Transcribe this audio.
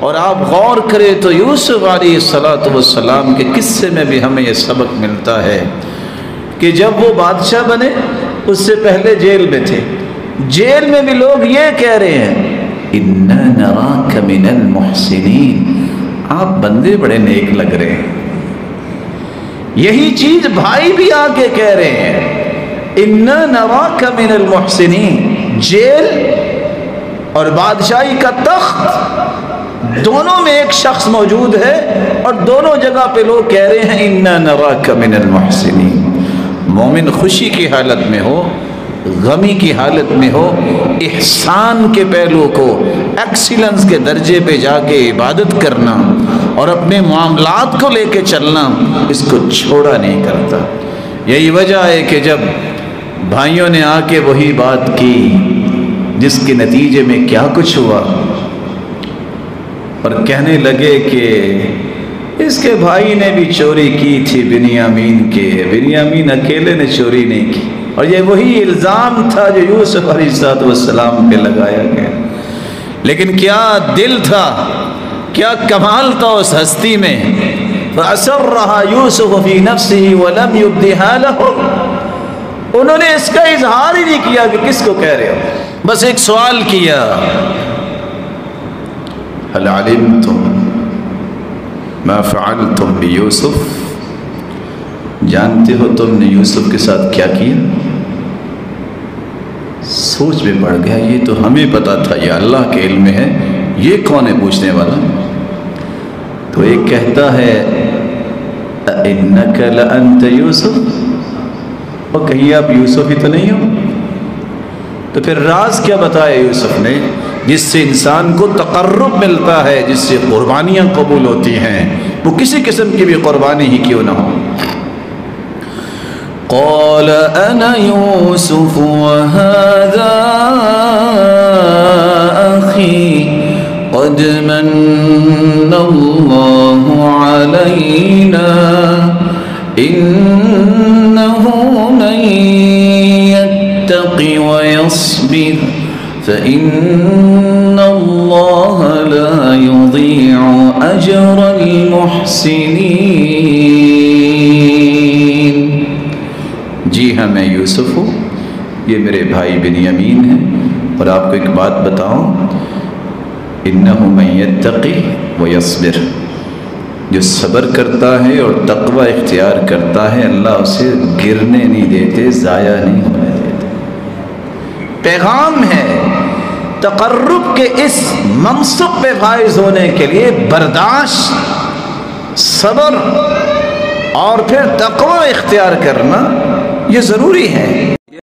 اور آپ غور کریں تو یوسف علیہ السلام کے قصے میں بھی ہمیں یہ سبق ملتا ہے کہ جب وہ بادشاہ بنے اس سے پہلے جیل میں تھے، جیل میں بھی لوگ یہ کہہ رہے ہیں اِنَّا نَرَاكَ مِنَ الْمُحْسِنِينَ، آپ بندے بڑے نیک لگ رہے ہیں۔ یہی چیز بھائی بھی آ کے کہہ رہے ہیں اِنَّا نَرَاكَ مِنَ الْمُحْسِنِينَ۔ جیل اور بادشاہی کا تخت دونوں میں ایک شخص موجود ہے اور دونوں جگہ پہ لوگ کہہ رہے ہیں اِنَّا نَرَاكَ مِنَ الْمُحْسِنِينَ۔ مومن خوشی کی حالت میں ہو، غمی کی حالت میں ہو، احسان کے پہلو کو ایکسیلنس کے درجے پہ جا کے عبادت کرنا اور اپنے معاملات کو لے کے چلنا، اس کو چھوڑا نہیں کرتا۔ یہی وجہ ہے کہ جب بھائیوں نے آ کے وہی بات کی جس کے نتیجے میں کیا کچھ ہوا، اور کہنے لگے کہ اس کے بھائی نے بھی چوری کی تھی بنیامین کے، بنیامین اکیلے نے چوری نہیں کی، اور یہ وہی الزام تھا جو یوسف علیہ السلام پہ لگایا گیا۔ لیکن کیا دل تھا، کیا کمال تھا اس ہستی میں، فَأَسَرَّهَا يُوسُفُ فِي نَفْسِهِ وَلَمْ يُبْدِهَا لَهُ۔ انہوں نے اس کا اظہار ہی نہیں کیا کہ کس کو کہہ رہے ہو، بس ایک سوال کیا هَلْ عَلِمْتُمْ مَا فَعَلْتُمْ بِيُوسُف، جانتے ہو تم نے یوسف کے ساتھ کیا کیا؟ سوچ میں پڑ گیا یہ تو ہمیں پتا تھا، یہ اللہ کے علم میں ہے، یہ کون ہے پوچھنے والا؟ تو ایک کہتا ہے اِنَّكَ لَأَنْتَ يُوسُف، اور کہیں آپ یوسف ہی تو نہیں ہو؟ تو پھر راز کیا بتایا یوسف نے جس سے انسان کو تقرب ملتا ہے، جس سے قربانیاں قبول ہوتی ہیں، وہ کسی قسم کی بھی قربانی ہی کیوں نہ ہو۔ قال انا يوسف وهذا اخي قد من الله علينا انه من يتق ويصبر فان الله لا يضيع اجر المحسنين۔ جی ہاں میں یوسف ہوں، یہ میرے بھائی بنیامین ہیں، اور آپ کو ایک بات بتاؤں، انہ من یتقی ویصبر، جو صبر کرتا ہے اور تقوی اختیار کرتا ہے اللہ اسے گرنے نہیں دیتے، ضائع نہیں ہونے دیتے۔ پیغام ہے تقرب کے اس منصب پہ فائز ہونے کے لیے برداشت، صبر اور پھر تقوی اختیار کرنا یہ ضروری ہے۔